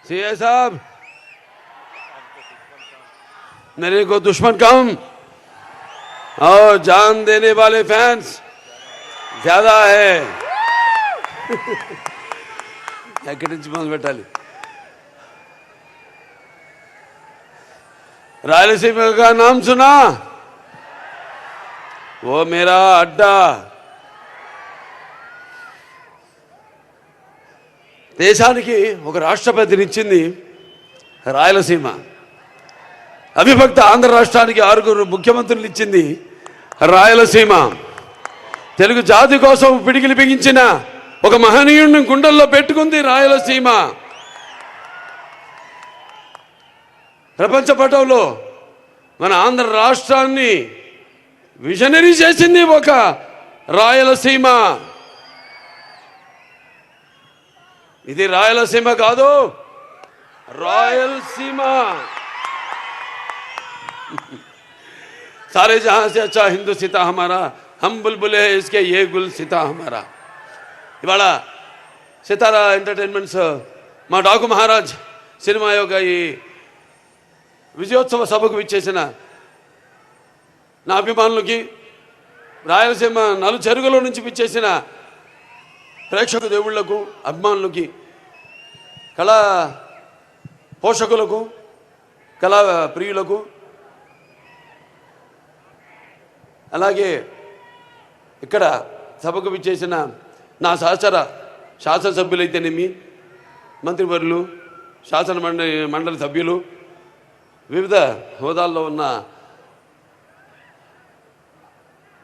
CA साहब, मेरे को दुश्मन कम और जान देने वाले फैंस ज्यादा है। ఎక్కడి నుంచి మొదలు పెట్టాలి? रायलसीमा का नाम सुना? वो मेरा अड्डा। దేశానికి ఒక రాష్ట్రపతినిచ్చింది రాయలసీమ. అవిభక్త ఆంధ్ర రాష్ట్రానికి 6 ముఖ్యమంత్రులు ఇచ్చింది రాయలసీమ. తెలుగు జాతి కోసం పిడికిలి బిగించిన ఒక మహనీయుడిని గుండెల్లో పెట్టుకుంది రాయలసీమ. ప్రపంచ పటంలో మన ఆంధ్ర రాష్ట్రాన్ని విజనరీ చేసింది ఒక రాయలసీమ. ఇది రాయలసీమ కాదు, రాయలసీమ. सारे जहां से अच्छा हिंदू सीता हमारा, हम बुलबुले इसके ये गुल सीता हमारा. ఇవాళ సితారా ఎంటర్టైన్మెంట్స్ మా డాకు మహారాజ్ సినిమా యొక్క ఈ విజయోత్సవ సభకు విచ్చేసిన నా అభిమానులకి, రాయలసీమ నలుచెరుగుల నుంచి విచ్చేసిన ప్రేక్షక దేవుళ్లకు, అభిమానులకి, కళా పోషకులకు, కళా ప్రియులకు, అలాగే ఇక్కడ సభకు విచ్చేసిన నా సహచర శాసనసభ్యులైతేనేమి, మంత్రివర్యులు, శాసన మండలి సభ్యులు, వివిధ హోదాల్లో ఉన్న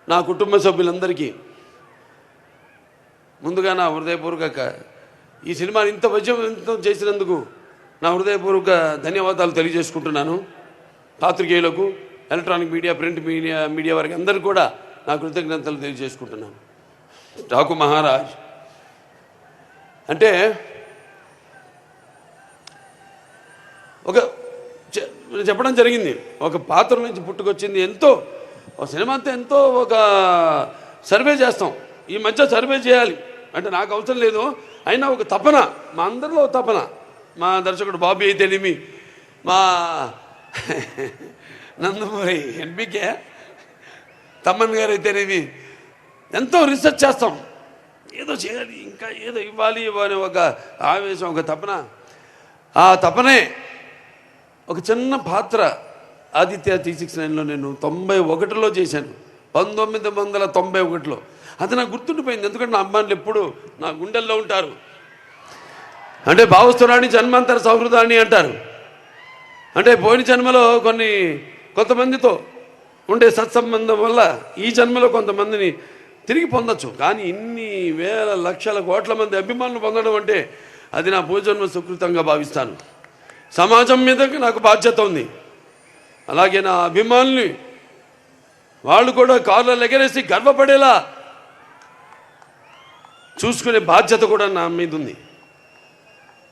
నా కుటుంబ సభ్యులందరికీ ముందుగా నా హృదయపూర్వక ఈ సినిమాని ఇంత విజయవంతం చేసినందుకు నా హృదయపూర్వక ధన్యవాదాలు తెలియజేసుకుంటున్నాను. పాత్రికేయులకు, ఎలక్ట్రానిక్ మీడియా, ప్రింట్ మీడియా వారికి అందరికీ కూడా నా కృతజ్ఞతలు తెలియజేసుకుంటున్నాను. డాకు మహారాజ్ అంటే ఒక చెప్పడం జరిగింది, ఒక పాత్ర నుంచి పుట్టుకొచ్చింది. ఎంతో సినిమా అంతా ఎంతో ఒక సర్వే చేస్తాం. ఈ మధ్య సర్వే చేయాలి అంటే నాకు అవసరం లేదు, అయినా ఒక తపన, మా అందరిలో తపన. మా దర్శకుడు బాబీ అయితేనేమి, మా నందమూరి ఎన్బికే తమ్మన్ గారు అయితేనేమి, ఎంతో రీసెర్చ్ చేస్తాం. ఏదో చేయాలి, ఇంకా ఏదో ఇవ్వాలి అనే ఒక ఆవేశం, ఒక తపన. ఆ తపనే ఒక చిన్న పాత్ర ఆదిత్య 369లో నేను 91లో చేశాను, 1991లో. అది నాకు గుర్తుండిపోయింది, ఎందుకంటే నా అమ్మాయిలు ఎప్పుడు నా గుండెల్లో ఉంటారు. అంటే భావస్తురాణి జన్మాంతర సౌహృదాన్ని అంటారు. అంటే పోయిన జన్మలో కొంతమందితో ఉండే సత్సంబంధం వల్ల ఈ జన్మలో కొంతమందిని తిరిగి పొందొచ్చు. కానీ ఇన్ని వేల లక్షల కోట్ల మంది అభిమానులు పొందడం అంటే అది నా పూర్వజన్మ సుకృతంగా భావిస్తాను. సమాజం మీద నాకు బాధ్యత ఉంది. అలాగే నా అభిమానుల్ని వాళ్ళు కూడా కార్లలో ఎగరేసి గర్వపడేలా చూసుకునే బాధ్యత కూడా నా మీద ఉంది.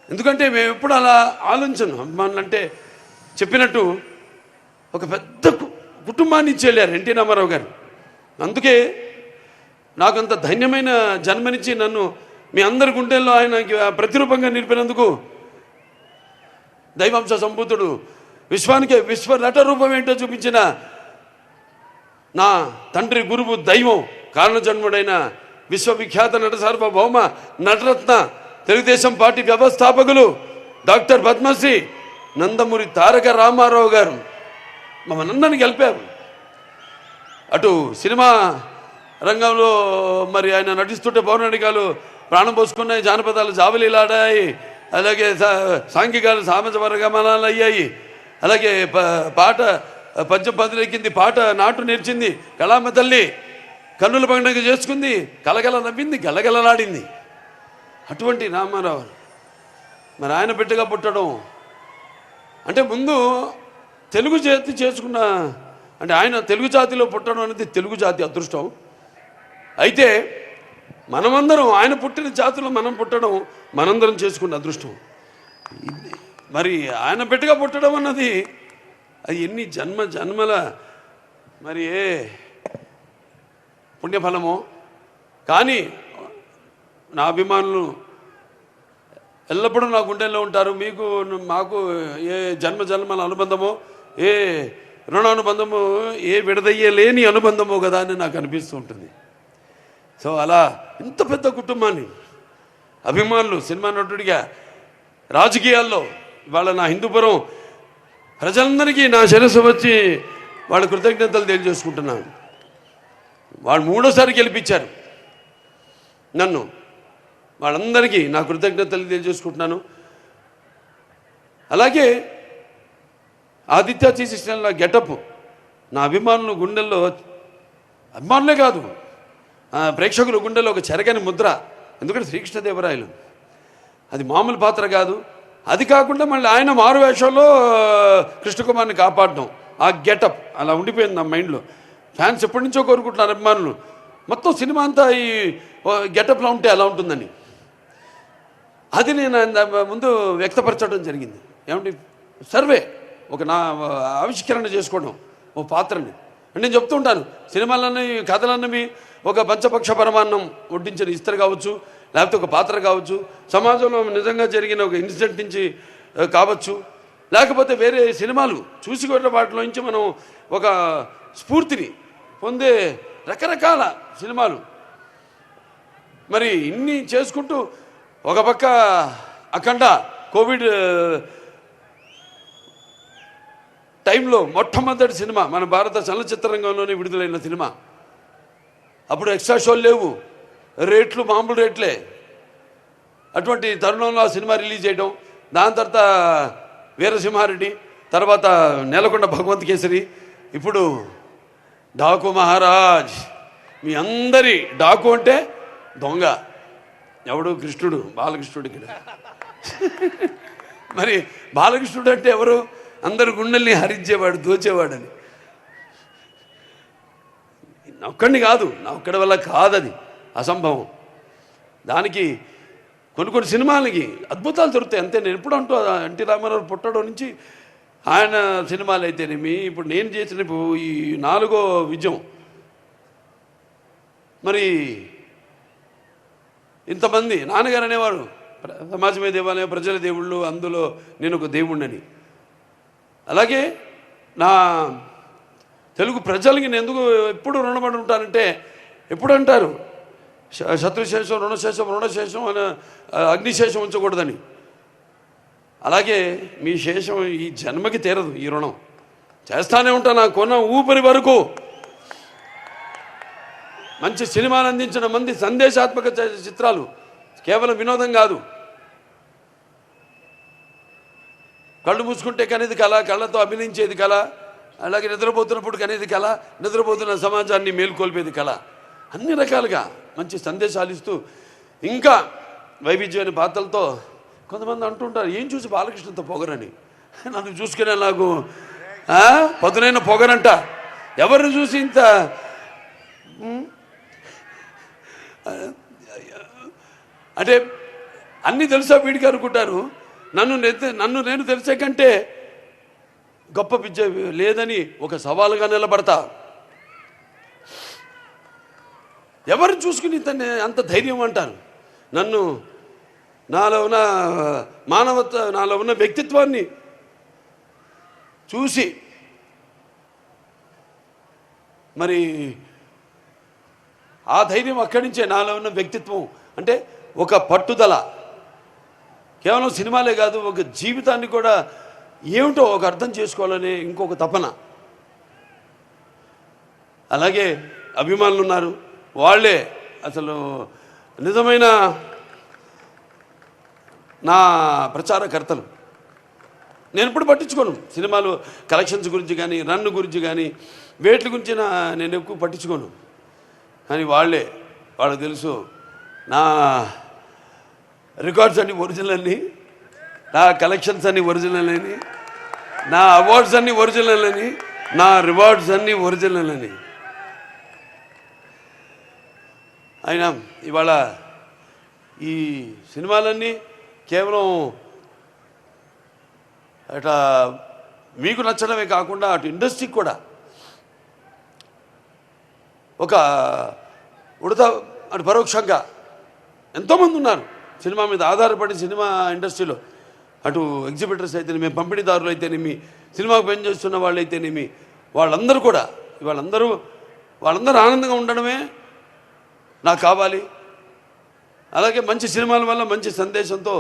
ఎందుకంటే మేము ఎప్పుడు అలా ఆలోచించను. అభిమానులు అంటే చెప్పినట్టు ఒక పెద్ద కుటుంబాన్ని ఇచ్చి వెళ్ళారు ఎన్టీ రామారావు గారు. అందుకే నాకంత ధన్యమైన జన్మనిచ్చి నన్ను మీ అందరి గుండెల్లో ఆయనకి ప్రతిరూపంగా నిలిపినందుకు దైవాంశ సంభూతుడు, విశ్వానికి విశ్వ నట రూపం ఏంటో చూపించిన నా తండ్రి, గురువు, దైవం, కారణజన్ముడైన విశ్వవిఖ్యాత నట సార్వభౌమ నటరత్న తెలుగుదేశం పార్టీ వ్యవస్థాపకులు డాక్టర్ పద్మశ్రీ నందమూరి తారక రామారావు గారు మమ్మల్ని గెలిపారు. అటు సినిమా రంగంలో మరి ఆయన నటిస్తుంటే పౌరాణికాలు ప్రాణం పోసుకున్నాయి, జానపదాలు జావలీలాడాయి, అలాగే సాంఘికాలు సామాజ వర్గమనాలు అయ్యాయి, అలాగే పాట పద్యం పదులెక్కింది, పాట నాటు నేర్చింది, కళామ తల్లి కన్నుల పండుగ చేసుకుంది, కలగల నవ్వింది, గలగలలాడింది. అటువంటి రామారావు మరి ఆయన బిడ్డగా పుట్టడం అంటే ముందు తెలుగు జాతి చేసుకున్న, అంటే ఆయన తెలుగు జాతిలో పుట్టడం అనేది తెలుగు జాతి అదృష్టం. అయితే మనమందరం ఆయన పుట్టిన జాతిలో మనం పుట్టడం మనందరం చేసుకున్న అదృష్టం. మరి ఆయన బిడ్డగా పుట్టడం అన్నది అది ఎన్ని జన్మల మరి ఏ పుణ్యఫలమో. కానీ నా అభిమానులు ఎల్లప్పుడూ నా గుండెల్లో ఉంటారు. మీకు మాకు ఏ జన్మల అనుబంధమో, ఏ రుణానుబంధము, ఏ విడదయ్యే లేని అనుబంధమో కదా అని నాకు అనిపిస్తూ ఉంటుంది. సో అలా ఇంత పెద్ద కుటుంబాన్ని, అభిమానులు, సినిమా నటుడిగా, రాజకీయాల్లో ఇవాళ నా హిందూపురం ప్రజలందరికీ నా శిరస్సు వచ్చి వాళ్ళ కృతజ్ఞతలు తెలియజేసుకుంటున్నాను. వాళ్ళు 3వ సారి గెలిపించారు నన్ను. వాళ్ళందరికీ నా కృతజ్ఞతలు తెలియజేసుకుంటున్నాను. అలాగే ఆదిత్య తీసిన గెటప్ నా అభిమానులు గుండెల్లో, అభిమానులే కాదు ప్రేక్షకుల గుండెల్లో ఒక చెరగని ముద్ర. ఎందుకంటే శ్రీకృష్ణదేవరాయలు అది మామూలు పాత్ర కాదు. అది కాకుండా మళ్ళీ ఆయన మారు వేషంలో కృష్ణకుమార్ని కాపాడడం, ఆ గెటప్ అలా ఉండిపోయింది నా మైండ్లో. ఫ్యాన్స్ ఎప్పటి నుంచో కోరుకుంటున్నారు అభిమానులు, మొత్తం సినిమా అంతా ఈ గెటప్లో ఉంటే ఎలా ఉంటుందని. అది నేను ముందు వ్యక్తపరచడం జరిగింది. ఏమంటే సర్వే ఒక నా ఆవిష్కరణ చేసుకోవడం ఓ పాత్రని. అంటే నేను చెప్తూ ఉంటాను, సినిమాలన్నీ కథలన్నవి ఒక పంచపక్ష పరమాన్నం వడ్డించిన ఇస్తరు కావచ్చు, లేకపోతే ఒక పాత్ర కావచ్చు, సమాజంలో నిజంగా జరిగిన ఒక ఇన్సిడెంట్ నుంచి కావచ్చు, లేకపోతే వేరే సినిమాలు చూసి కొట్టిన వాటిలో నుంచి మనం ఒక స్ఫూర్తిని పొందే రకరకాల సినిమాలు. మరి ఇన్ని చేసుకుంటూ ఒక పక్క అఖండ కోవిడ్ టైంలో మొట్టమొదటి సినిమా మన భారత చలనచిత్ర రంగంలోనే విడుదలైన సినిమా. అప్పుడు ఎక్స్ట్రా షోలు లేవు, రేట్లు మామూలు రేట్లే. అటువంటి తరుణంలో ఆ సినిమా రిలీజ్ చేయడం, దాని తర్వాత వీరసింహారెడ్డి, తర్వాత నేలకొండ భగవంత్ కేసరి, ఇప్పుడు డాకు మహారాజ్. మీ అందరి డాకు అంటే దొంగ ఎవడు? కృష్ణుడు, బాలకృష్ణుడు. ఇక్కడ మరి బాలకృష్ణుడు అంటే ఎవరు? అందరు గుండెల్ని హరించేవాడు, దోచేవాడని. నా ఒక్కడిని కాదు, నా ఒక్కడి వల్ల కాదది, అసంభవం. దానికి కొన్ని సినిమాలకి అద్భుతాలు దొరుకుతాయి అంతే. నేను ఎప్పుడు అంటూ ఎన్టీ రామారావు పుట్టడం నుంచి ఆయన సినిమాలు అయితేనేమి, ఇప్పుడు నేను చేసిన ఈ 4వ విజయం, మరి ఇంతమంది నాన్నగారు అనేవారు సమాజమే దేవాలయం, ప్రజల దేవుళ్ళు, అందులో నేను ఒక దేవుణ్ణని. అలాగే నా తెలుగు ప్రజలకి నేను ఎందుకు ఎప్పుడు రుణపడి ఉంటానంటే, ఎప్పుడు అంటారు శత్రుశేషం, రుణశేషం అని, అగ్నిశేషం ఉంచకూడదని. అలాగే మీ శేషం ఈ జన్మకి తీరదు, ఈ రుణం చేస్తానే ఉంటా. నా కొన్న ఊపిరి వరకు మంచి సినిమాలు అందించిన మంది, సందేశాత్మక చిత్రాలు, కేవలం వినోదం కాదు. కళ్ళు మూసుకుంటే కనేది కళ, కళ్ళతో అభినయించేది కళ, అలాగే నిద్రపోతున్నప్పుడు కనేది కళ, నిద్రపోతున్న సమాజాన్ని మేల్కొల్పేది కళ. అన్ని రకాలుగా మంచి సందేశాలు ఇస్తూ, ఇంకా వైవిధ్యమైన పాత్రలతో. కొంతమంది అంటుంటారు, ఏం చూసి బాలకృష్ణతో పొగరని. నన్ను చూసుకునే నాకు పదునైన పొగరంట. ఎవరిని చూసి ఇంత అంటే అన్నీ తెలుసా వీడికి అనుకుంటారు. నన్ను నేను తెలిసే కంటే గొప్ప విద్య లేదని ఒక సవాలుగా నిలబడతా. ఎవరు చూసుకుని అంత ధైర్యం అంటారు. నన్ను, నాలో ఉన్న మానవత్వ, నాలో ఉన్న వ్యక్తిత్వాన్ని చూసి మరి ఆ ధైర్యం అక్కడి నుంచే. నాలో ఉన్న వ్యక్తిత్వం అంటే ఒక పట్టుదల, కేవలం సినిమాలే కాదు, ఒక జీవితాన్ని కూడా ఏమిటో ఒక అర్థం చేసుకోవాలనే ఇంకొక తపన. అలాగే అభిమానులు ఉన్నారు, వాళ్ళే అసలు నిజమైన నా ప్రచారకర్తలు. నేను ఎప్పుడు పట్టించుకోను సినిమాలు కలెక్షన్స్ గురించి కానీ, రన్ గురించి కానీ, వేట్ల గురించి నేను ఎక్కువ పట్టించుకోను. కానీ వాళ్ళకి తెలుసు నా రికార్డ్స్ అన్నీ ఒరిజినల్ అని, నా కలెక్షన్స్ అన్నీ ఒరిజినల్ అని, నా అవార్డ్స్ అన్నీ ఒరిజినల్ అని, నా రివార్డ్స్ అన్నీ ఒరిజినల్ అని. అయినా ఇవాళ ఈ సినిమాలన్నీ కేవలం అట్లా మీకు నచ్చడమే కాకుండా అటు ఇండస్ట్రీకి కూడా ఒక అటు పరోక్షంగా ఎంతోమంది ఉన్నారు సినిమా మీద ఆధారపడి సినిమా ఇండస్ట్రీలో అటు ఎగ్జిబిటర్స్ అయితేనేమి, పంపిణీదారులు అయితేనేమి, సినిమాకు పనిచేస్తున్న వాళ్ళు అయితేనేమి, వాళ్ళందరూ కూడా వాళ్ళందరూ ఆనందంగా ఉండడమే నాకు కావాలి. అలాగే మంచి సినిమాల వల్ల మంచి సందేశంతో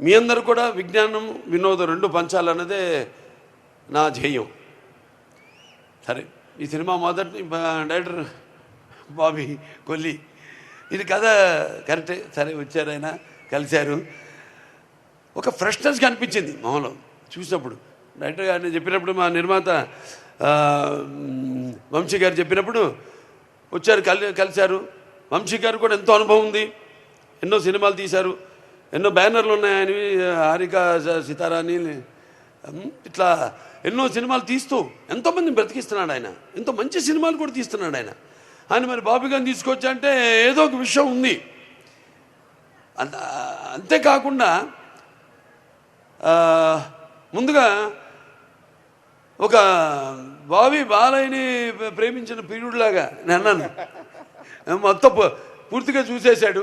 మీ అందరూ కూడా విజ్ఞానం వినోదం రెండు పంచాలన్నదే నా ధ్యేయం. సరే, ఈ సినిమా మొదటి డైరెక్టర్ బాబీ కొల్లి, ఇది కథ కరెక్టే. సరే, వచ్చారు ఆయన, కలిశారు. ఒక ఫ్రెష్నెస్ కనిపించింది మొహంలో చూసినప్పుడు. డైరెక్టర్ గారిని చెప్పినప్పుడు, మా నిర్మాత వంశీ గారు చెప్పినప్పుడు వచ్చారు, కలిశారు. వంశీ గారు కూడా ఎంతో అనుభవం ఉంది, ఎన్నో సినిమాలు తీశారు, ఎన్నో బ్యానర్లు ఉన్నాయని, హారిక సితారాని, ఇట్లా ఎన్నో సినిమాలు తీస్తూ ఎంతోమందిని బ్రతికిస్తున్నాడు ఆయన. ఎంతో మంచి సినిమాలు కూడా తీస్తున్నాడు ఆయన మరి బాబీ గారిని తీసుకొచ్చా అంటే ఏదో ఒక విషయం ఉంది. అంతేకాకుండా ముందుగా ఒక బాబీ బాలయ్యని ప్రేమించిన పీరుడులాగా నేను అన్నాను. మొత్తం పూర్తిగా చూసేశాడు.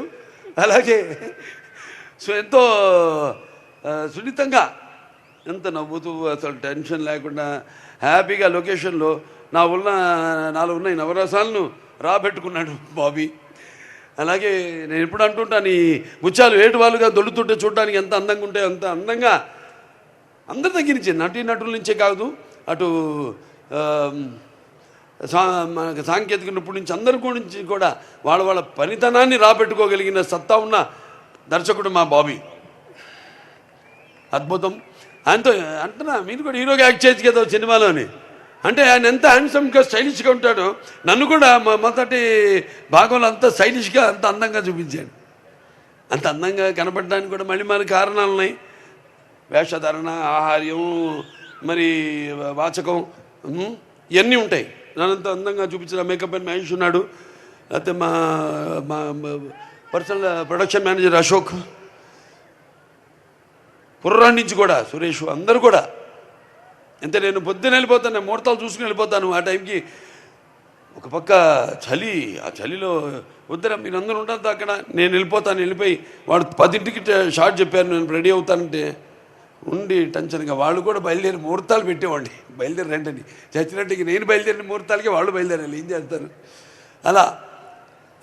అలాగే ఎంతో సున్నితంగా, ఎంత నవ్వుతూ, అసలు టెన్షన్ లేకుండా హ్యాపీగా లొకేషన్లో నాలుగు ఉన్న ఈ నవరసాలను రాబెట్టుకున్నాడు బాబీ. అలాగే నేను ఎప్పుడు అంటుంటాను, ఈ ముత్యాలు ఏటువాలుగా దొల్లుతుంటే చూడడానికి ఎంత అందంగా ఉంటే అంత అందంగా అందరి దగ్గర నుంచి, నటుల నుంచే కాదు, అటు మనకు సాంకేతిక నిపుణుల నుంచి అందరి గురించి కూడా వాళ్ళ పనితనాన్ని రాబెట్టుకోగలిగిన సత్తా ఉన్న దర్శకుడు మా బాబీ. అద్భుతం. ఆయనతో అంటున్నా, మీరు కూడా హీరోగా యాక్ట్ చేయొచ్చు కదా సినిమాలోని. అంటే ఆయన ఎంత హ్యాండ్సమ్గా స్టైలిష్గా ఉంటాడో, నన్ను కూడా మొదటి భాగంలో అంత స్టైలిష్గా, అంత అందంగా చూపించాడు. అంత అందంగా కనపడడానికి కూడా మళ్ళీ మన కారణాలు ఉన్నాయి. వేషధారణ, ఆహార్యం, మరి వాచకం, ఇవన్నీ ఉంటాయి. నన్నంత అందంగా చూపించిన మేకప్ అండ్ మహేష్ ఉన్నాడు. అయితే మా పర్సనల్ ప్రొడక్షన్ మేనేజర్ అశోక్, కుర్రాడి నుంచి కూడా సురేష్, అందరూ కూడా. అంతే, నేను పొద్దున వెళ్ళిపోతాను, ముహూర్తాలు చూసుకుని వెళ్ళిపోతాను. ఆ టైంకి ఒక పక్క చలి, ఆ చలిలో వద్దరా మీరు అందరూ ఉంటారు అక్కడ, నేను వెళ్ళిపోయి వాడు 10ంటికి షార్ట్ చెప్పారు, నేను రెడీ అవుతానంటే ఉండి టెన్షన్గా వాళ్ళు కూడా బయలుదేరి ముహూర్తాలు పెట్టేవాడిని. బయలుదేరి రండి చచ్చినట్టుకి, నేను బయలుదేరిన ముహూర్తాలకి వాళ్ళు బయలుదేరాలి, ఏం చేస్తారు అలా.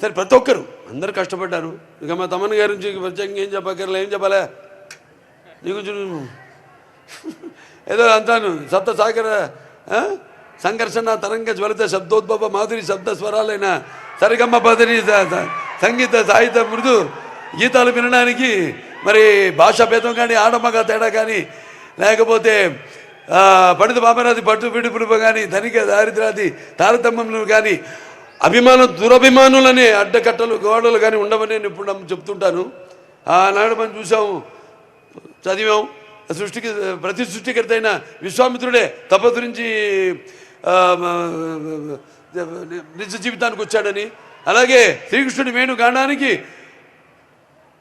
సరే, ప్రతి ఒక్కరు అందరూ కష్టపడ్డారు. ఇక మా తమ్మన్ గారి నుంచి ప్రత్యేకంగా ఏం చెప్పక్కర్లే, ఏం చెప్పాలా నీకు ఏదో అంటాను. సప్త సాగర సంఘర్షణ తరంగ జ్వలిత శబ్దోద్భవ మాధురి శబ్ద స్వరాలైన సరిగమ్మ పదని సంగీత సాహిత్య మృదు గీతాలు వినడానికి మరి భాషా భేదం కానీ, ఆడమగ తేడా కానీ, లేకపోతే పండిత బాబరాది పట్టు పిడుపులు కానీ, ధనిక దారిద్రాది తారతమ్యములు కానీ, దురభిమానులనే అడ్డకట్టలు గోడలు కానీ ఉండవని నేను ఇప్పుడు చెప్తుంటాను. ఆనాడు మనం చూసాము, చదివాం. ప్రతి సృష్టికర్త అయిన విశ్వామిత్రుడే తపస్సు నిజ జీవితానికి వచ్చాడని, అలాగే శ్రీకృష్ణుడి వేణు గానానికి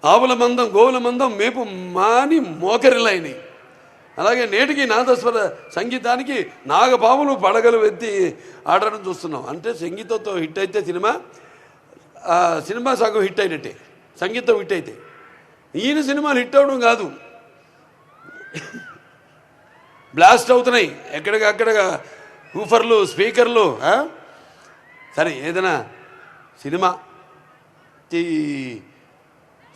ఆవుల మందం, గోవుల మందం మేపు మాని మోకరిలైనవి. అలాగే నేటికి నాదస్వర సంగీతానికి నాగపాములు పడగలు ఎత్తి ఆడడం చూస్తున్నాం. అంటే సంగీతంతో హిట్ అయితే సినిమా సగం హిట్ అయినట్టే, సంగీతం హిట్ అయితే. ఈయన సినిమాలు హిట్ అవ్వడం కాదు, బ్లాస్ట్ అవుతున్నాయి ఎక్కడికక్కడ, ఊఫర్లు, స్పీకర్లు. సరే, ఏదైనా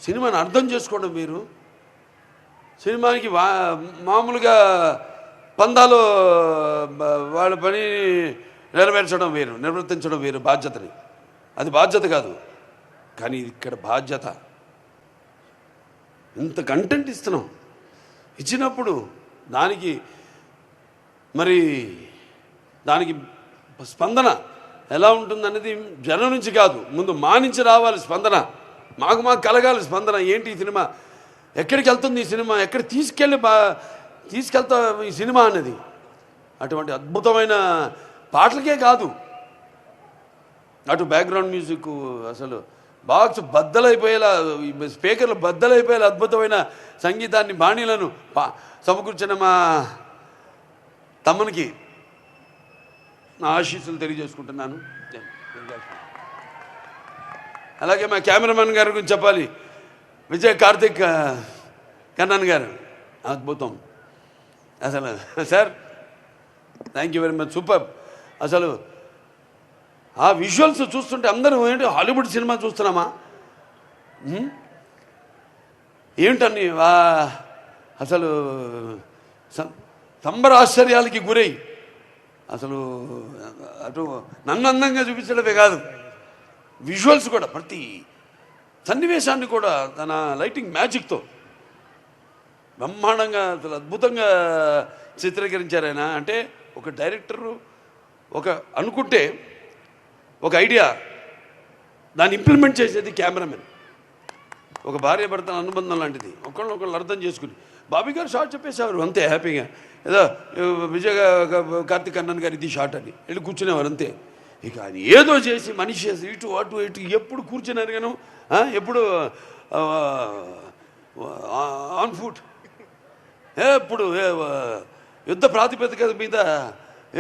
సినిమాని అర్థం చేసుకోవడం మీరు, సినిమాకి మామూలుగా పందాలు వాళ్ళ పని నెరవేర్చడం వేరు, నిర్వర్తించడం వేరు. బాధ్యతని, అది బాధ్యత కాదు, కానీ ఇక్కడ బాధ్యత. ఇంత కంటెంట్ ఇచ్చినప్పుడు దానికి స్పందన ఎలా ఉంటుందనేది జనం నుంచి కాదు, ముందు మా నుంచి రావాలి స్పందన. మాకు కలగాలి స్పందన. ఏంటి ఈ సినిమా, ఎక్కడికి వెళ్తుంది ఈ సినిమా, ఎక్కడ తీసుకెళ్తా ఈ సినిమా అనేది. అటువంటి అద్భుతమైన పాటలకే కాదు, అటు బ్యాక్గ్రౌండ్ మ్యూజిక్ అసలు బాక్స్ బద్దలైపోయేలా, స్పీకర్లు బద్దలైపోయేలా అద్భుతమైన సంగీతాన్ని, బాణీలను సమకూర్చిన మా తమ్మునికి నా ఆశీస్సులు తెలియజేసుకుంటున్నాను. అలాగే మా కెమెరామెన్ గారి గురించి చెప్పాలి. విజయ్ కార్తిక్ కన్నన్ గారు అద్భుతం అసలు. Sir thank you very much, super. అసలు ఆ విజువల్స్ చూస్తుంటే అందరూ ఏంటి హాలీవుడ్ సినిమా చూస్తున్నామా ఏమిటని అసలు సంబరాశ్చర్యాలకి గురై అసలు అటు నన్ను అందంగా చూపించడమే కాదు, విజువల్స్ కూడా ప్రతి సన్నివేశాన్ని కూడా తన లైటింగ్ మ్యాజిక్తో బ్రహ్మాండంగా అసలు అద్భుతంగా చిత్రీకరించారు ఆయన. అంటే ఒక డైరెక్టరు ఒక అనుకుంటే ఒక ఐడియా దాన్ని ఇంప్లిమెంట్ చేసేది కెమెరామెన్. ఒక భార్య భర్తల అనుబంధం లాంటిది, ఒకళ్ళు అర్థం చేసుకుని. బాబీ గారు షార్ట్ చెప్పేసేవారు అంతే హ్యాపీగా, ఏదో విజయ్ కార్తిక్ అన్నన్ గారు ఇది షార్ట్ అని వెళ్ళి కూర్చునేవారు అంతే. ఇక అది ఏదో చేసి మనిషి ఇటు అటు ఇటు ఎప్పుడు కూర్చున్నారు గాను, ఎప్పుడు ఆన్ ఫుట్, ఎప్పుడు యుద్ధ ప్రాతిపదిక మీద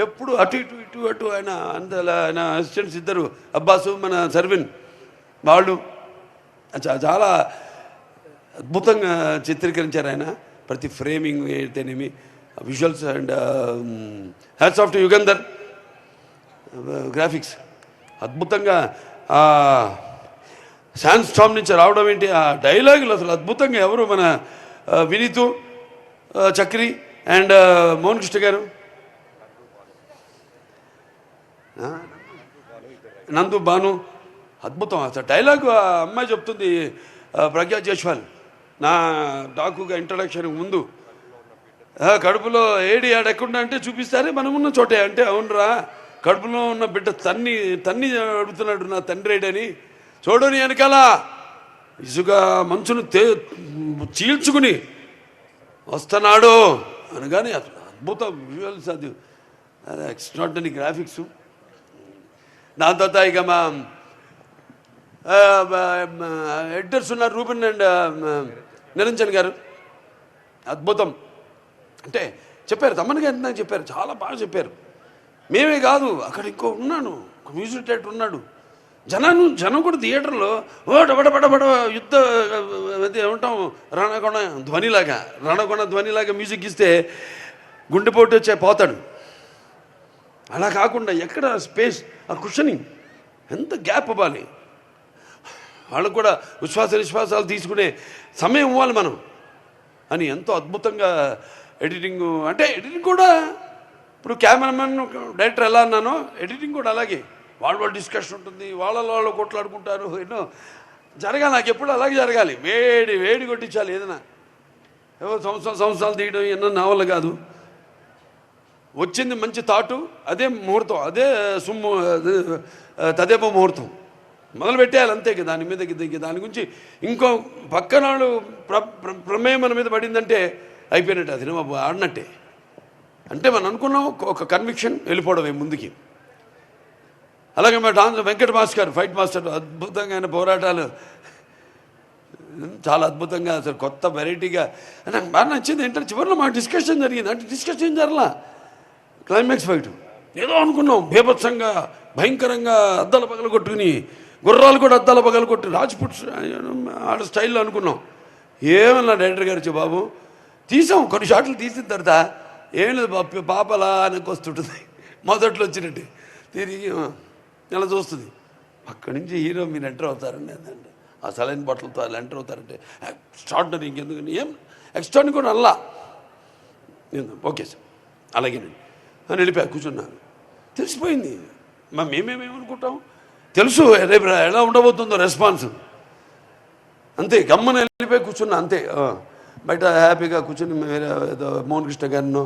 ఎప్పుడు అటు ఇటు ఇటు అటు. ఆయన అసిస్టెంట్స్ ఇద్దరు, అబ్బాసు మన సర్విన్, వాళ్ళు చాలా అద్భుతంగా చిత్రీకరించారు ఆయన. ప్రతి ఫ్రేమింగ్ అయితేనేమి, visuals and hats off to Yugandhar graphics. అద్భుతంగా శాన్ స్టామ్ నుంచి రావడం ఏంటి, ఆ డైలాగులు అసలు అద్భుతంగా. ఎవరు మన వినీతు చక్రి అండ్ మోహన్ కృష్ణ గారు, నందు భాను, అద్భుతం. అసలు డైలాగు ఆ అమ్మాయి చెప్తుంది, ప్రజ్ఞా జైస్వాల్, నా డాకుగా ఇంట్రడక్షన్ ముందు, కడుపులో ఏడి ఆడకుండా అంటే చూపిస్తారే మనమున్న చోటే అంటే, అవునరా కడుపులో ఉన్న బిడ్డ తన్ని అడుగుతున్నాడు నా తండ్రి ఏడని, చూడని వెనకాల ఇసుక మంచును చీల్చుకుని వస్తున్నాడు అనగానే అసలు అద్భుతం విజువల్స్, అది ఎక్స్ట్రాడినరీ గ్రాఫిక్స్. దాని తర్వాత ఇక మా ఎడిటర్స్ ఉన్నారు, రూబెన్ అండ్ నిరంజన్ గారు, అద్భుతం. అంటే చెప్పారు, తమ్మన్ గారు నాకు చెప్పారు, చాలా బాగా చెప్పారు. మేమే కాదు, అక్కడ ఇంకో ఉన్నాను, మ్యూజిక్ డైరెక్టర్ ఉన్నాడు. జనం కూడా థియేటర్లో బడబడబడ యుద్ధ ఏమంటాం రణకొండ ధ్వనిలాగా మ్యూజిక్ ఇస్తే గుండెపోటు వచ్చే పోతాడు. అలా కాకుండా ఎక్కడ స్పేస్, ఆ కుషనింగ్ ఎంత గ్యాప్ ఇవ్వాలి, వాళ్ళకు కూడా విశ్వాసాలు తీసుకునే సమయం ఇవ్వాలి మనం అని ఎంతో అద్భుతంగా ఎడిటింగ్. అంటే ఎడిటింగ్ కూడా ఇప్పుడు కెమెరామెన్ డైరెక్టర్ ఎలా అన్నానో, ఎడిటింగ్ కూడా అలాగే. వాళ్ళ డిస్కషన్ ఉంటుంది, వాళ్ళు కొట్లాడుకుంటారు, ఎన్నో జరగాలి. నాకు ఎప్పుడు అలాగే జరగాలి, వేడి కొట్టించాలి. ఏదైనా ఏవో సంవత్సరాలు తీయడం ఎన్నో నా వల్ల కాదు. వచ్చింది మంచి థాటు, అదే ముహూర్తం, అదే తదేపో ముహూర్తం మొదలు పెట్టేయాలి అంతే. దాని మీద దాని గురించి ఇంకో పక్కన వాళ్ళు ప్రమేయం మన మీద పడిందంటే అయిపోయినట్టు, అది ఆడినట్టే. అంటే మనం అనుకున్నాం ఒక కన్విక్షన్, వెళ్ళిపోవడమే ముందుకి. అలాగే మా వెంకట మాస్టర్ ఫైట్ మాస్టర్, అద్భుతంగా ఆయన పోరాటాలు చాలా అద్భుతంగా, అసలు కొత్త వెరైటీగా నాకు బాగా నచ్చింది. ఏంటంటే చివరిలో మా డిస్కషన్ జరిగింది, అంటే డిస్కషన్ జరలా, క్లైమాక్స్ ఫైట్ ఏదో అనుకున్నాం, బీభత్సంగా భయంకరంగా అద్దాల పగలు కొట్టుకుని, గుర్రాలు కూడా అద్దాల పగలు కొట్టి రాజ్పుట్ ఆడ స్టైల్లో అనుకున్నాం. ఏమన్నా డైరెక్టర్ గారు వచ్చి, బాబు తీసాం కొన్ని షాట్లు తీసిన తర్వాత ఏం లేదు పాపలా వెనక్కి వస్తుంటుంది, మొదట్లో వచ్చినట్టు తిరిగి ఇలా చూస్తుంది. అక్కడి నుంచి హీరో మీరు ఎంటర్ అవుతారండి అదండి, ఆ సలైన్ బట్టలతో అలా ఎంటర్ అవుతారంటే ఎక్స్ట్రాడినరీ. ఇంకెందుకని ఏం ఎక్స్ట్రాడినరీ కూడా అల్లా. ఓకే సార్ అలాగేనండి అని వెళ్ళిపోయా, కూర్చున్నాను. తెలిసిపోయింది, మేమేమేమనుకుంటాం తెలుసు రేపు ఎలా ఉండబోతుందో రెస్పాన్స్. అంతే గమ్మని వెళ్ళిపోయి కూర్చున్నా అంతే. బయట హ్యాపీగా కూర్చుని వేరే ఏదో మోహన్ కృష్ణ గారినో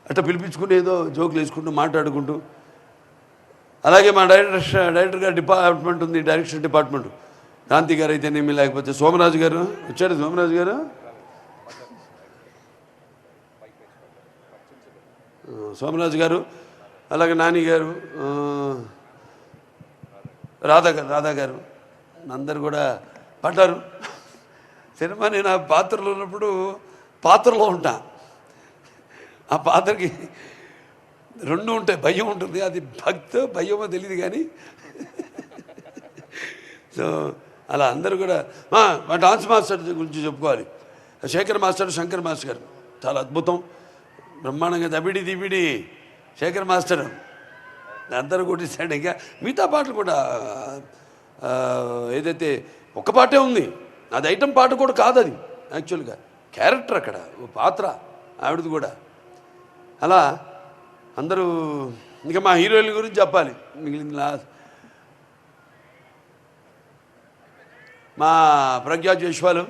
అట్లా పిలిపించుకుని ఏదో జోకులు వేసుకుంటూ మాట్లాడుకుంటూ. అలాగే మా డైరెక్టర్ గారు డిపార్ట్మెంట్ ఉంది, డైరెక్షన్ డిపార్ట్మెంట్, కాంతి గారు అయితేనేమి, లేకపోతే సోమరాజు గారు వచ్చాడు, సోమరాజు గారు సోమరాజు గారు, అలాగే నాని గారు, రాధా గారు అందరు కూడా పడ్డారు. సినిమా నేను ఆ పాత్రలో ఉన్నప్పుడు పాత్రలో ఉంటా, ఆ పాత్రకి రెండు ఉంటాయి, భయం ఉంటుంది, అది భయమో తెలియదు కానీ. సో అలా అందరూ కూడా మా డాన్స్ మాస్టర్ గురించి చెప్పుకోవాలి. శేఖర్ మాస్టర్, శంకర్ మాస్టర్ గారు చాలా అద్భుతం, బ్రహ్మాండంగా దబిడి దిబిడి శేఖర్ మాస్టర్ అందరూ కొట్టేశాడు. ఇంకా మిగతా పాటలు కూడా ఏదైతే ఒక పాటే ఉంది, అది ఐటమ్ పాట కూడా కాదు, అది యాక్చువల్గా క్యారెక్టర్ అక్కడ పాత్ర ఆవిడది కూడా. అలా అందరూ ఇంకా మా హీరోయిన్ గురించి చెప్పాలి. మిగిలిన మా ప్రజ్ఞా జైస్వాల్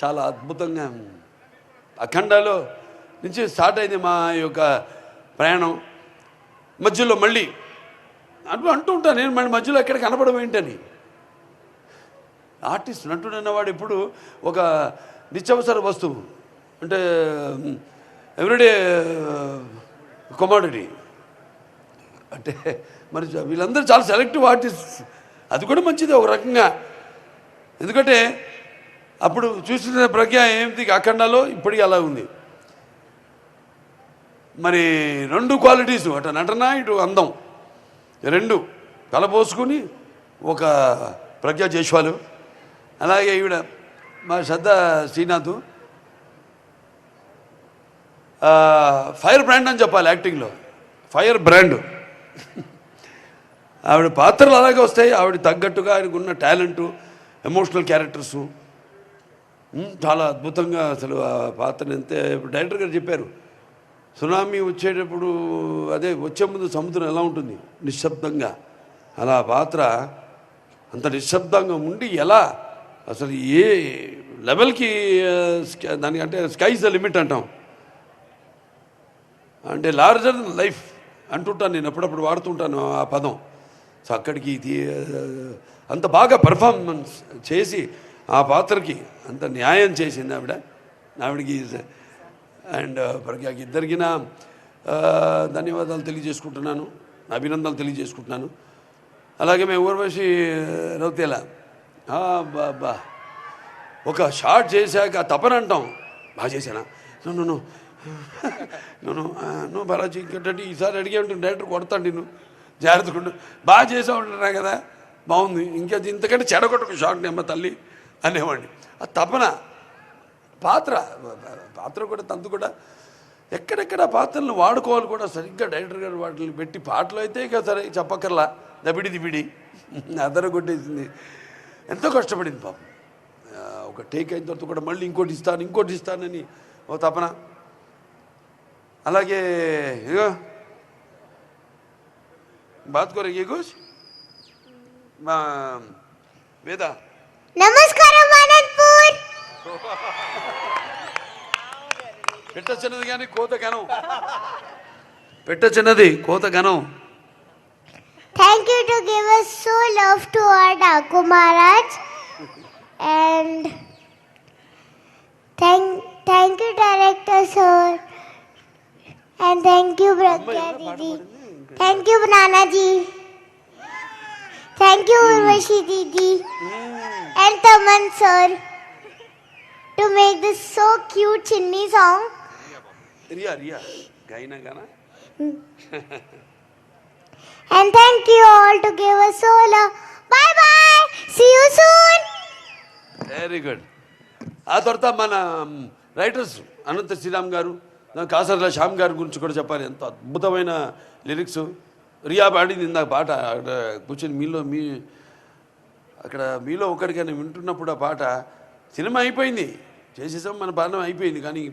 చాలా అద్భుతంగా అఖండాలో నుంచి స్టార్ట్ అయింది మా యొక్క ప్రయాణం. మధ్యలో మళ్ళీ అంటూ ఉంటాను నేను, మళ్ళీ మధ్యలో ఎక్కడ కనపడడం ఏంటని. ఆర్టిస్ట్ నటుడు అన్నవాడు ఎప్పుడు ఒక నిత్యావసర వస్తువు, అంటే ఎవ్రీడే కమోడిటీ. అంటే మరి వీళ్ళందరూ చాలా సెలెక్టివ్ ఆర్టిస్ట్, అది కూడా మంచిది ఒక రకంగా. ఎందుకంటే అప్పుడు చూసిన ప్రజ్ఞ ఏంటి అఖండాలో ఇప్పటికీ అలా ఉంది. మరి రెండు క్వాలిటీస్, అటు నటన ఇటు అందం రెండు కలపోసుకుని ఒక ప్రజ్ఞా జైస్వాల్. అలాగే ఈవిడ మా శ్రద్ధ శ్రీనాథ్ ఫైర్ బ్రాండ్ అని చెప్పాలి యాక్టింగ్లో, ఫైర్ బ్రాండ్. ఆవిడ పాత్రలు అలాగే వస్తాయి, ఆవిడ తగ్గట్టుగా ఆయనకు ఉన్న టాలెంటు, ఎమోషనల్ క్యారెక్టర్సు చాలా అద్భుతంగా అసలు ఆ పాత్రను అంతే. ఇప్పుడు డైరెక్టర్ గారు చెప్పారు, సునామీ వచ్చేటప్పుడు అదే వచ్చే ముందు సముద్రం ఎలా ఉంటుంది నిశ్శబ్దంగా, అలా పాత్ర అంత నిశ్శబ్దంగా ఉండి ఎలా అసలు ఏ లెవెల్కి దానికంటే స్కైస్ ద లిమిట్ అంటాం, అంటే లార్జర్ లైఫ్ అంటుంటాను నేను, అప్పుడప్పుడు వాడుతుంటాను ఆ పదం. సో అక్కడికి అంత బాగా పర్ఫార్మెన్స్ చేసి ఆ పాత్రకి అంత న్యాయం చేసింది ఆవిడకి. అండ్ ప్రజ్ఞకి ఇద్దరికి నా ధన్యవాదాలు తెలియజేసుకుంటున్నాను, అభినందనలు తెలియజేసుకుంటున్నాను. అలాగే మేము ఊర్వశి రౌతేలా బాబా ఒక షార్ట్ చేశాక తపన అంటాం, బాగా చేశానా నువ్వు నువ్వు బాలాజీ ఇంకటి ఈసారి అడిగే ఉంటుంది డైరెక్టర్ కొడతాను నేను జాగ్రత్తగా బాగా చేసా ఉంటున్నా కదా, బాగుంది, ఇంకా ఇంతకంటే చెడగొట్టకు షార్ట్ నెమ్మ తల్లి అనేవాడిని. ఆ తపన పాత్ర కూడా తంతు కూడా ఎక్కడెక్కడ పాత్రలను వాడుకోవాలి కూడా సరిగ్గా డైరెక్టర్ గారు వాటిని పెట్టి, పాటలు అయితే ఇక సరే చెప్పక్కర్లా దబిడి దిబిడి అదర కొట్టేసింది. ఎంతో కష్టపడింది పాపం. ఒక టేక్ అయిన తర్వాత కూడా మళ్ళీ ఇంకోటి ఇస్తానని ఓ తపన. అలాగే ఇగో బాత్ కోరే కుछ మా వేద నమస్కారం అనంతపూర్. పెట్టచ్చినది కానీ కోత గనం, పెట్టచ్చినది కోత గనం. Thank you to give us so love to our Daku Maharaj, and thank you director sir, and thank you Pragya Didi, thank you Nana ji, thank you Urvashi Didi and Taman sir to make this so cute Chinni song. Riya gaina gana. And thank you all to give us so love. Bye bye. See you soon. Very good. ఆ తర్వాత మన writers Anantha Sriram గారు, కాసర్ల శ్యామ్ గారి గురించి కూడా చెప్పాలి. ఎంత అద్భుతమైన లిరిక్స్. రియా పాడింది ఇందాక పాట అక్కడ కూర్చొని అక్కడ మీలో ఒకరికైనా వింటున్నప్పుడు ఆ పాట సినిమా అయిపోయింది, చేసేసాం, మన పాడడం అయిపోయింది, కానీ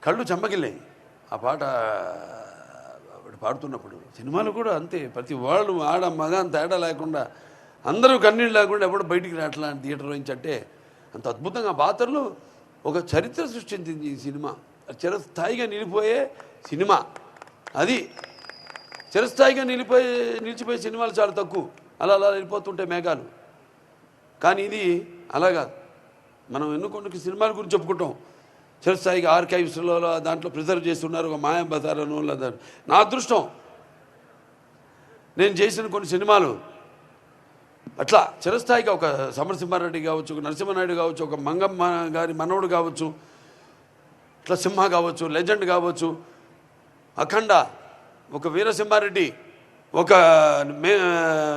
కళ్ళు చెమ్మగిల్లాయి ఆ పాట పాడుతున్నప్పుడు. సినిమాలు కూడా అంతే, ప్రతి వాళ్ళు ఆడ మగ తేడా లేకుండా అందరూ కన్నీళ్ళు లేకుండా ఎప్పుడు బయటికి రావట్లా థియేటర్ నుంచి. అంటే అంత అద్భుతంగా పాత్రలు ఒక చరిత్ర సృష్టించింది ఈ సినిమా. చిరస్థాయిగా నిలిపోయే సినిమా అది. చిరస్థాయిగా నిలిచిపోయే సినిమాలు చాలా తక్కువ, అలా వెళ్ళిపోతుంటాయి మేఘాలు. కానీ ఇది అలా కాదు. మనం ఎన్నుకొండకి సినిమాల గురించి చెప్పుకుంటాం, చిరస్థాయిగా ఆర్కైవ్స్లో దాంట్లో ప్రిజర్వ్ చేస్తున్నారు. ఒక మాయా బజారను లేదా నా అదృష్టం నేను చేసిన కొన్ని సినిమాలు అట్లా చిరస్థాయిగా, ఒక సమరసింహారెడ్డి కావచ్చు, ఒక నరసింహనాయుడు కావచ్చు, ఒక మంగమ్మ గారి మనవడు కావచ్చు, ఇట్లా సింహ కావచ్చు, లెజెండ్ కావచ్చు, అఖండ, ఒక వీరసింహారెడ్డి, ఒక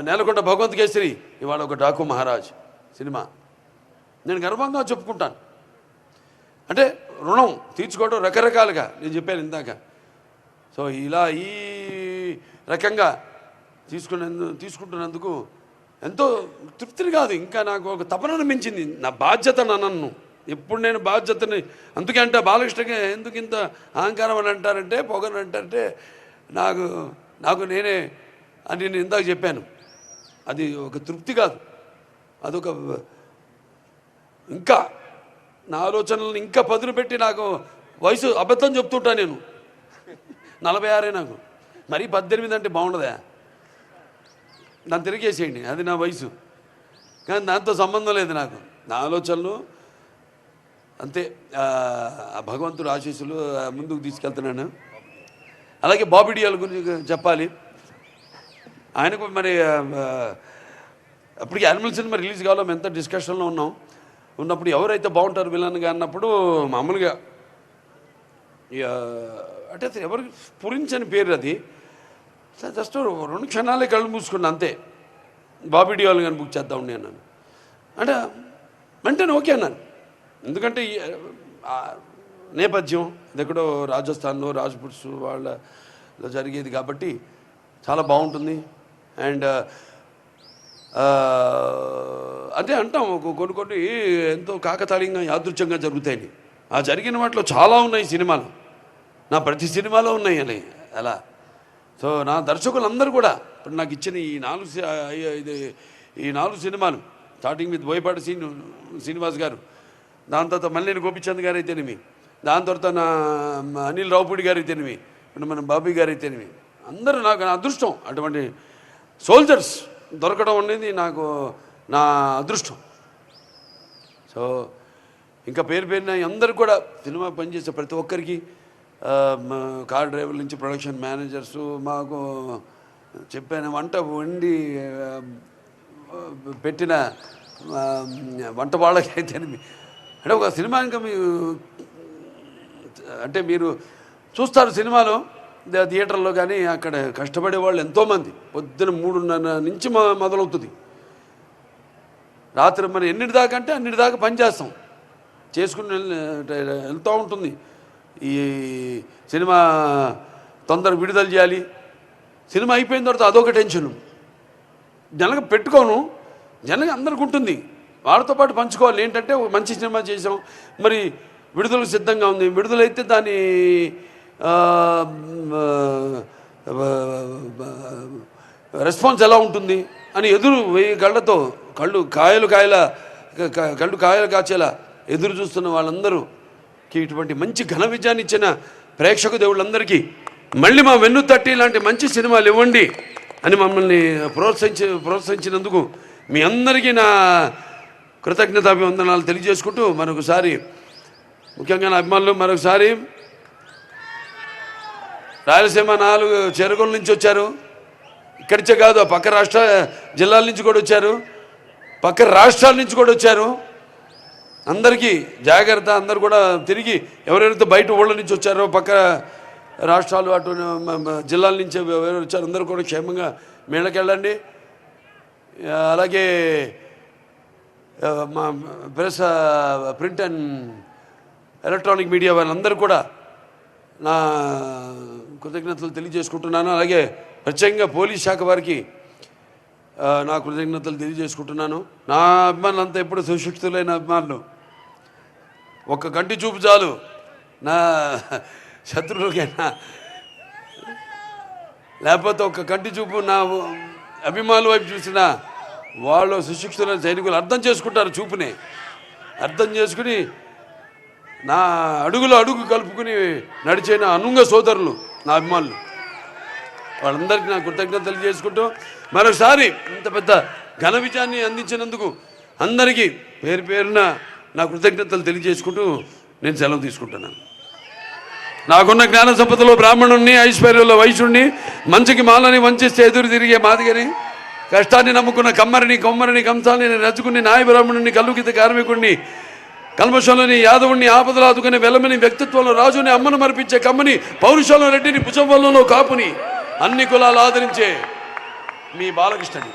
నేలకొండ భగవంత్ కేసరి, ఇవాళ ఒక డాకు మహారాజ్ సినిమా. నేను గర్వంగా చెప్పుకుంటాను. అంటే రుణం తీర్చుకోవడం రకరకాలుగా నేను చెప్పాను ఇందాక. సో ఇలా ఈ రకంగా తీసుకుంటున్నందుకు ఎంతో తృప్తిని కాదు, ఇంకా నాకు ఒక తపనను మించింది. నా బాధ్యత నన్ను ఎప్పుడు నేను బాధ్యతని, అందుకే అంటే బాలకృష్ణకి ఎందుకు ఇంత అహంకారం అని అంటారంటే, పొగని అంటారంటే నాకు నేనే అని నేను ఇందాక చెప్పాను. అది ఒక తృప్తి కాదు, అదొక ఇంకా నా ఆలోచనలను ఇంకా పదును పెట్టి, నాకు వయసు అబద్ధం చెప్తుంటా నేను, 46 నాకు, మరీ 18 అంటే బాగుండదా? దాన్ని తిరిగేసేయండి, అది నా వయసు. కానీ దాంతో సంబంధం లేదు నాకు, నా ఆలోచనలు అంతే. ఆ భగవంతుడు ఆశీస్సులు ముందుకు తీసుకెళ్తున్నాను. అలాగే బాబీ డియోల్ గురించి చెప్పాలి. ఆయనకు మరి అప్పటికి యానిమల్ సినిమా రిలీజ్ కావాలో మేము ఎంత డిస్కషన్లో ఉన్నప్పుడు ఎవరైతే బాగుంటారు విలన్గా అన్నప్పుడు మామూలుగా అంటే ఎవరికి పురించని పేరు అది. జస్ట్ 2 క్షణాలే కళ్ళు మూసుకున్నా అంతే. బాబీ డియోల్ కానీ బుక్ చేద్దాం ఉండి అన్నాను. అంటే వెంటనే ఓకే అన్నాను. ఎందుకంటే నేపథ్యం ఇది ఎక్కడో రాజస్థాన్లో రాజ్పుట్స్ వాళ్ళలో జరిగేది కాబట్టి చాలా బాగుంటుంది. అండ్ అంటే అంటాం కొన్ని ఎంతో కాకతాళీయంగా యాదృచ్ఛంగా జరుగుతాయని. ఆ జరిగిన వాటిలో చాలా ఉన్నాయి సినిమాలు, నా ప్రతి సినిమాలో ఉన్నాయి అని అలా. సో నా దర్శకులందరూ కూడా ఇప్పుడు నాకు ఇచ్చిన ఈ 4 సినిమాలు, స్టార్టింగ్ విత్ బోయపాటి శ్రీనివాస్ గారు, దాని తర్వాత మల్లేని గోపిచంద్ గారు అయితేనేమి, దాని తర్వాత నా అనిల్ రావుపూడి గారు అయితేనేమి, ఇప్పుడు మన బాబీ గారు అయితేనేమి, అందరూ నాకు నా అదృష్టం. అటువంటి సోల్జర్స్ దొరకడం అనేది నాకు నా అదృష్టం. సో ఇంకా పేరున అందరూ కూడా సినిమా పనిచేసే ప్రతి ఒక్కరికి, కార్ డ్రైవర్ల నుంచి ప్రొడక్షన్ మేనేజర్స్, మాకు చెప్పాను వంట వండి పెట్టిన వంట వాళ్ళకైతేనేమి, అంటే ఒక సినిమా ఇంకా అంటే మీరు చూస్తారు సినిమాలో థియేటర్లో కానీ అక్కడ కష్టపడే వాళ్ళు ఎంతోమంది. పొద్దున 3:30 నుంచి మొదలవుతుంది, రాత్రి మనం ఎన్నిటి దాకా అంటే అన్నిటి దాకా పనిచేస్తాం, చేసుకుని వెళ్తూ ఉంటుంది. ఈ సినిమా తొందరగా విడుదల చేయాలి, సినిమా అయిపోయిన తర్వాత అదొక టెన్షను. జనగా పెట్టుకోను, జనగా అందరికి ఉంటుంది, వాళ్ళతో పాటు పంచుకోవాలి. ఏంటంటే ఒక మంచి సినిమా చేసాం, మరి విడుదలకు సిద్ధంగా ఉంది, విడుదలైతే దాని రెస్పాన్స్ ఎలా ఉంటుంది అని ఎదురు 1000 కళ్ళతో కళ్ళు కాయలు కాచేలా ఎదురు చూస్తున్న వాళ్ళందరూకి ఇటువంటి మంచి ఘన విజయాన్ని ఇచ్చిన ప్రేక్షక దేవుళ్ళందరికీ మళ్ళీ మా వెన్ను తట్టి ఇలాంటి మంచి సినిమాలు ఇవ్వండి అని మమ్మల్ని ప్రోత్సహించినందుకు మీ అందరికీ నా కృతజ్ఞతాభివందనాలు తెలియజేసుకుంటూ, మరొకసారి ముఖ్యంగా నా అభిమానులు మరొకసారి రాయలసీమ 4 చెరువుల నుంచి వచ్చారు, ఇక్కడిచే కాదు పక్క జిల్లాల నుంచి కూడా వచ్చారు, పక్క రాష్ట్రాల నుంచి కూడా వచ్చారు. అందరికీ జాగ్రత్త. అందరు కూడా తిరిగి ఎవరెవరైతే బయట ఊళ్ళ నుంచి వచ్చారో, పక్క రాష్ట్రాలు అటు జిల్లాల నుంచి ఎవరు వచ్చారు, అందరూ కూడా క్షేమంగా మేళకెళ్ళండి. అలాగే మా ప్రింట్ అండ్ ఎలక్ట్రానిక్ మీడియా వాళ్ళందరూ కూడా నా కృతజ్ఞతలు తెలియజేసుకుంటున్నాను. అలాగే ప్రత్యేకంగా పోలీస్ శాఖ వారికి నా కృతజ్ఞతలు తెలియజేసుకుంటున్నాను. నా అభిమానులంతా ఎప్పుడు సుశిక్షితులైన అభిమానులు. ఒక్క కంటి చూపు చాలు నా శత్రువులకైనా, లేకపోతే ఒక్క కంటి చూపు నా అభిమానుల వైపు చూసినా వాళ్ళు సుశిక్షితులైన సైనికులు అర్థం చేసుకుంటారు. చూపునే అర్థం చేసుకుని నా అడుగు కలుపుకుని నడిచిన అనుంగ సోదరులు నా అభిమానులు, వాళ్ళందరికీ నా కృతజ్ఞతలు తెలియజేసుకుంటూ, మరోసారి ఇంత పెద్ద ఘన విజయాన్ని అందించినందుకు అందరికీ పేరున నా కృతజ్ఞతలు తెలియజేసుకుంటూ నేను సెలవు తీసుకుంటున్నాను. నాకున్న జ్ఞాన సంపదలో బ్రాహ్మణుణ్ణి, ఐశ్వర్యంలో వైశ్యుణ్ణి, మంచికి మాలని వంచిస్తే ఎదురు తిరిగే మాదిగని, కష్టాన్ని నమ్ముకున్న కొమ్మరిని కంసాలని రచుకుని, నాయ బ్రాహ్మణుని, కల్లుకిత కార్మికుడిని, కల్మషంలోని యాదవుణ్ణి, ఆపదలు ఆదుకునే వెలమని, వ్యక్తిత్వంలో రాజుని, అమ్మను మరిపించే కమ్మని, పౌరుషంలో రెడ్డిని, భుజంలో కాపుని, అన్ని కులాలు ఆదరించే మీ బాలకృష్ణని.